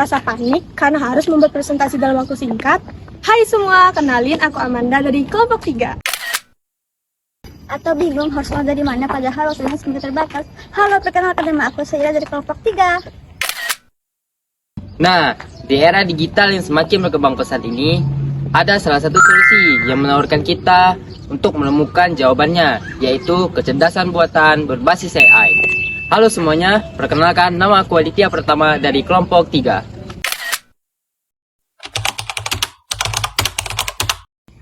merasa panik karena harus membuat presentasi dalam waktu singkat? Hai semua, kenalin aku Amanda dari kelompok 3. Atau bingung harus mulai dari mana padahal waktunya semakin terbatas? Halo, perkenalkan nama aku Syira dari kelompok 3. Nah, di era digital yang semakin berkembang pesat ini, ada salah satu solusi yang menawarkan kita untuk menemukan jawabannya, yaitu kecerdasan buatan berbasis AI. Halo semuanya, perkenalkan nama aku Aditya Pertama dari kelompok 3.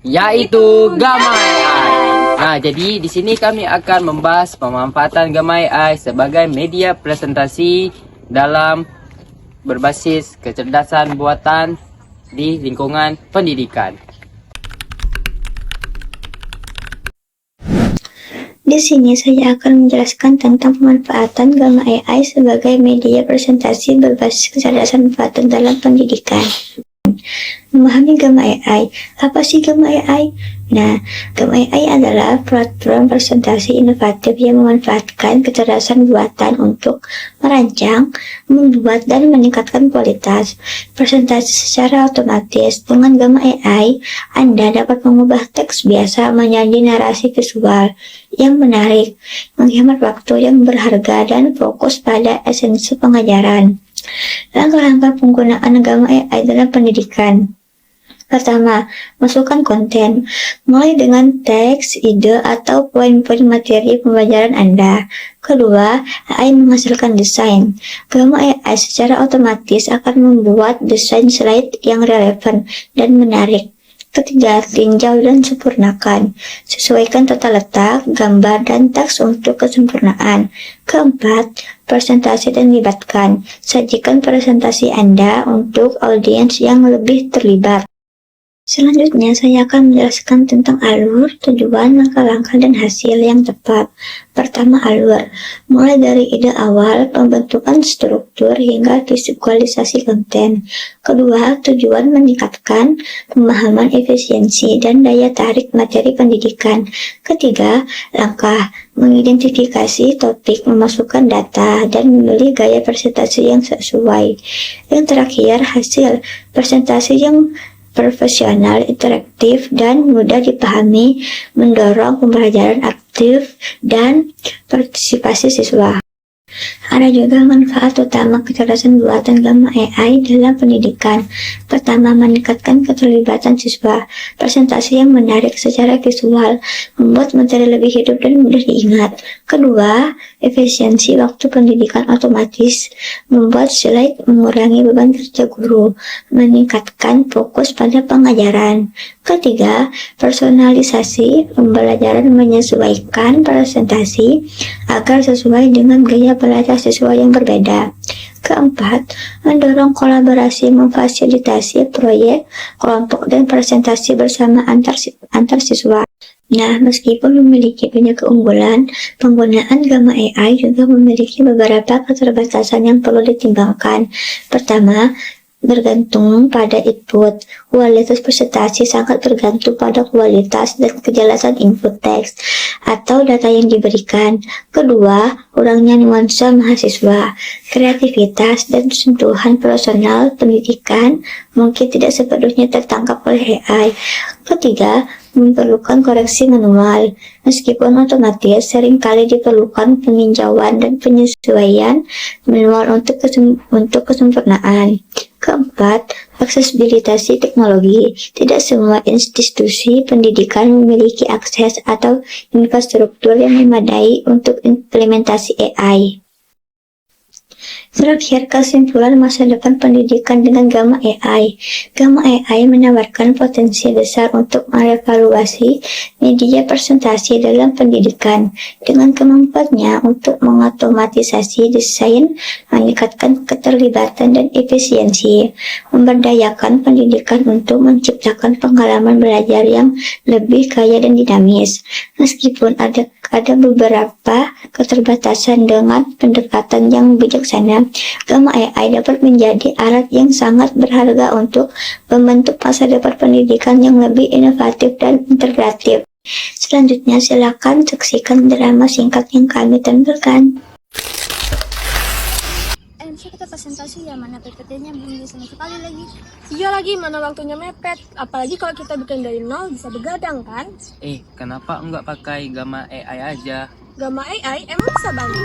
Yaitu Gamma AI. Nah, jadi di sini kami akan membahas pemanfaatan Gamma AI sebagai media presentasi dalam berbasis kecerdasan buatan di lingkungan pendidikan. Di sini saya akan menjelaskan tentang pemanfaatan Gamma AI sebagai media presentasi berbasis kecerdasan buatan dalam pendidikan. Memahami Gamma AI. Apa sih Gamma AI? Nah, Gamma AI adalah platform presentasi inovatif yang memanfaatkan kecerdasan buatan untuk merancang, membuat, dan meningkatkan kualitas presentasi secara otomatis. Dengan Gamma AI, Anda dapat mengubah teks biasa menjadi narasi visual yang menarik, menghemat waktu yang berharga, dan fokus pada esensi pengajaran. Langkah-langkah penggunaan Gamma AI dalam pendidikan. Pertama, masukkan konten, mulai dengan teks, ide, atau poin-poin materi pembelajaran Anda. Kedua, AI menghasilkan desain. Gamma AI secara otomatis akan membuat desain slide yang relevan dan menarik. Ketiga, tinjau dan sempurnakan. Sesuaikan tata letak, gambar, dan teks untuk kesempurnaan. Keempat, presentasi dan libatkan. Sajikan presentasi Anda untuk audiens yang lebih terlibat. Selanjutnya, saya akan menjelaskan tentang alur, tujuan, langkah-langkah, dan hasil yang tepat. Pertama, alur. Mulai dari ide awal, pembentukan struktur, hingga visualisasi konten. Kedua, tujuan meningkatkan pemahaman efisiensi dan daya tarik materi pendidikan. Ketiga, langkah. Mengidentifikasi topik, memasukkan data, dan memilih gaya presentasi yang sesuai. Yang terakhir, hasil. Presentasi yang profesional, interaktif, dan mudah dipahami, mendorong pembelajaran aktif dan partisipasi siswa. Ada juga manfaat utama kecerdasan buatan Gamma AI dalam pendidikan. Pertama, meningkatkan keterlibatan siswa. Presentasi yang menarik secara visual, membuat materi lebih hidup dan mudah diingat. Kedua, efisiensi waktu pendidikan otomatis, membuat slide mengurangi beban kerja guru, meningkatkan fokus pada pengajaran. Ketiga, personalisasi pembelajaran, menyesuaikan presentasi agar sesuai dengan gaya belajar siswa yang berbeda. Keempat, mendorong kolaborasi, memfasilitasi proyek, kelompok, dan presentasi bersama antar siswa. Nah, meskipun memiliki banyak keunggulan, penggunaan Gamma AI juga memiliki beberapa keterbatasan yang perlu ditimbangkan. Pertama, bergantung pada input. Kualitas presentasi sangat bergantung pada kualitas dan kejelasan input teks atau data yang diberikan. Kedua, kurangnya nuansa mahasiswa, kreativitas, dan sentuhan personal pendidikan mungkin tidak sepenuhnya tertangkap oleh AI. Ketiga, memerlukan koreksi manual. Meskipun otomatis, seringkali diperlukan peninjauan dan penyesuaian manual untuk kesempurnaan. Keempat, aksesibilitas teknologi. Tidak semua institusi pendidikan memiliki akses atau infrastruktur yang memadai untuk implementasi AI. Terakhir, kesimpulan masa depan pendidikan dengan Gamma AI. Gamma AI menawarkan potensi besar untuk merevaluasi media presentasi dalam pendidikan dengan kemampuannya untuk mengotomatisasi desain, meningkatkan keterlibatan dan efisiensi, memberdayakan pendidikan untuk menciptakan pengalaman belajar yang lebih kaya dan dinamis. Meskipun ada beberapa keterbatasan, dengan pendekatan yang bijaksana, Gamma AI dapat menjadi alat yang sangat berharga untuk membentuk masa depan pendidikan yang lebih inovatif dan integratif. Selanjutnya, silakan saksikan drama singkat yang kami tampilkan. presentasi ya, mana PPT-nya belum sama sekali lagi. Iya lagi, mana waktunya mepet. Apalagi kalau kita bikin dari nol bisa begadang kan? Kenapa enggak pakai Gamma AI aja? Gamma AI emang bisa bantu?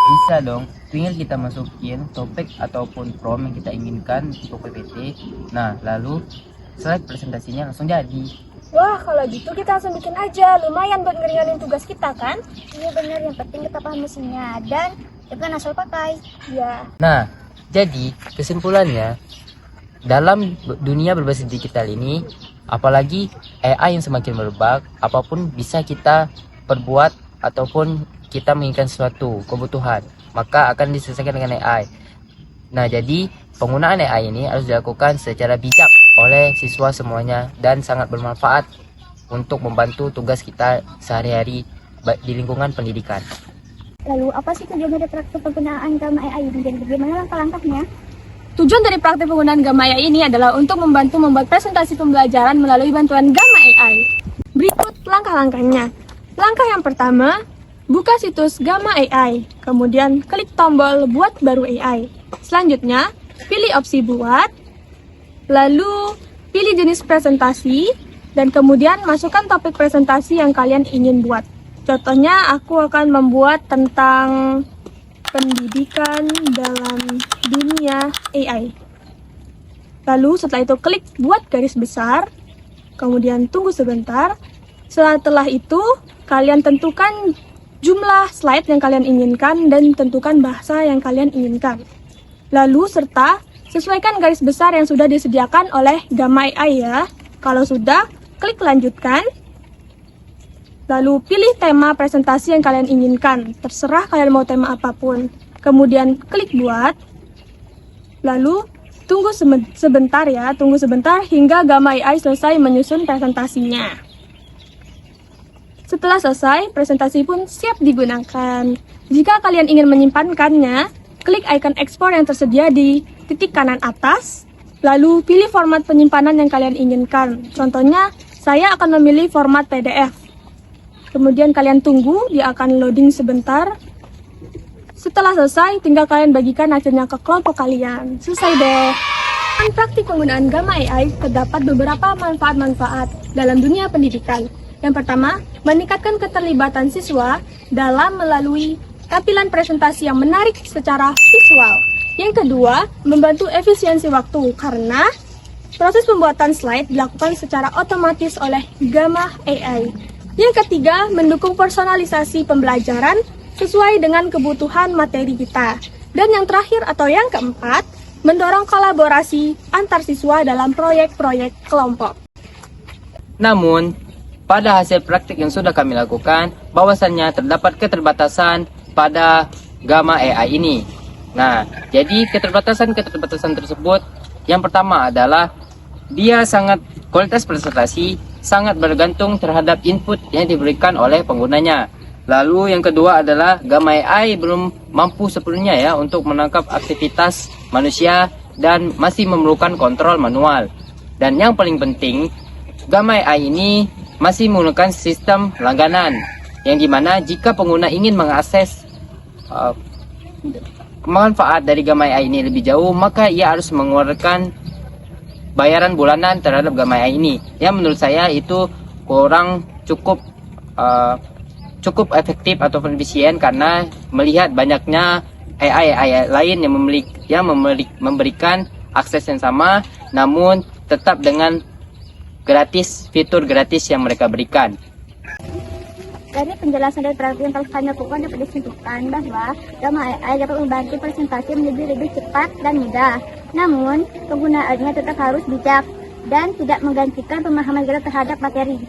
Bisa dong, tinggal kita masukin topik ataupun prompt yang kita inginkan untuk PPT. Nah, lalu slide presentasinya langsung jadi. Wah, kalau gitu kita langsung bikin aja. Lumayan buat ngeringanin tugas kita kan? Iya benar, yang penting kita paham mesinnya dan jangan asal pakai. Ya. Nah, jadi kesimpulannya, dalam dunia berbasis digital ini, apalagi AI yang semakin merebak, apapun bisa kita perbuat ataupun kita menginginkan suatu kebutuhan, maka akan diselesaikan dengan AI. Nah, jadi penggunaan AI ini harus dilakukan secara bijak oleh siswa semuanya dan sangat bermanfaat untuk membantu tugas kita sehari-hari di lingkungan pendidikan. Lalu apa sih tujuan dari praktik penggunaan Gamma AI ini dan bagaimana langkah-langkahnya? Tujuan dari praktik penggunaan Gamma AI ini adalah untuk membantu membuat presentasi pembelajaran melalui bantuan Gamma AI. Berikut langkah-langkahnya. Langkah yang pertama, buka situs Gamma AI, kemudian klik tombol buat baru AI. Selanjutnya, pilih opsi buat, lalu pilih jenis presentasi, dan kemudian masukkan topik presentasi yang kalian ingin buat. Contohnya, aku akan membuat tentang pendidikan dalam dunia AI. Lalu setelah itu klik buat garis besar, kemudian tunggu sebentar. Setelah itu, kalian tentukan jumlah slide yang kalian inginkan dan tentukan bahasa yang kalian inginkan. Lalu serta sesuaikan garis besar yang sudah disediakan oleh Gamma AI ya. Kalau sudah, klik lanjutkan. Lalu pilih tema presentasi yang kalian inginkan. Terserah kalian mau tema apapun. Kemudian klik buat. Lalu tunggu sebentar ya, tunggu sebentar hingga Gamma AI selesai menyusun presentasinya. Setelah selesai, presentasi pun siap digunakan. Jika kalian ingin menyimpankannya, klik icon ekspor yang tersedia di titik kanan atas, lalu pilih format penyimpanan yang kalian inginkan. Contohnya, saya akan memilih format PDF. Kemudian kalian tunggu, dia akan loading sebentar. Setelah selesai, tinggal kalian bagikan hasilnya ke kelompok kalian. Selesai deh. Dalam praktik penggunaan Gamma AI, terdapat beberapa manfaat-manfaat dalam dunia pendidikan. Yang pertama, meningkatkan keterlibatan siswa dalam melalui tampilan presentasi yang menarik secara visual. Yang kedua, membantu efisiensi waktu karena proses pembuatan slide dilakukan secara otomatis oleh Gamma AI. Yang ketiga, mendukung personalisasi pembelajaran sesuai dengan kebutuhan materi kita. Dan yang terakhir atau yang keempat, mendorong kolaborasi antar siswa dalam proyek-proyek kelompok. Namun, pada hasil praktik yang sudah kami lakukan, bahwasannya terdapat keterbatasan pada Gamma AI ini. Nah, jadi keterbatasan tersebut yang pertama adalah dia kualitas presentasi sangat bergantung terhadap input yang diberikan oleh penggunanya. Lalu yang kedua adalah Gamma AI belum mampu sepenuhnya ya untuk menangkap aktivitas manusia dan masih memerlukan kontrol manual. Dan yang paling penting, Gamma AI ini masih menggunakan sistem langganan, yang dimana jika pengguna ingin mengakses manfaat dari Gamma AI ini lebih jauh, maka ia harus mengeluarkan bayaran bulanan terhadap Gamma AI ini. Yang menurut saya itu kurang cukup efektif atau efisien karena melihat banyaknya AI lain yang memberikan akses yang sama, namun tetap dengan fitur gratis yang mereka berikan. Dari penjelasan dari praktik yang telah kami lakukan dapat disimpulkan bahwa Gamma AI dapat membantu presentasi menjadi lebih cepat dan mudah. Namun, penggunaannya tetap harus bijak dan tidak menggantikan pemahaman kita terhadap materi.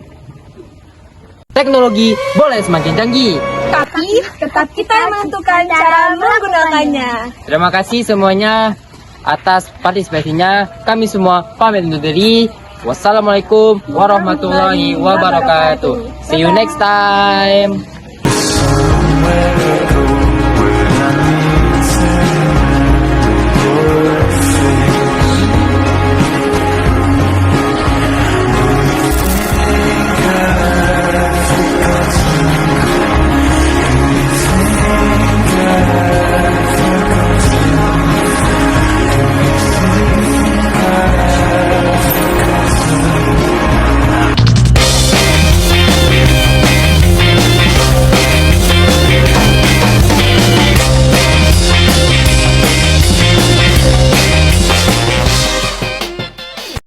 Teknologi boleh semakin canggih, Tapi tetap kita yang menentukan cara menggunakannya. Terima kasih semuanya atas partisipasinya. Kami semua pamit undur diri. Wassalamualaikum warahmatullahi wabarakatuh. See you next time.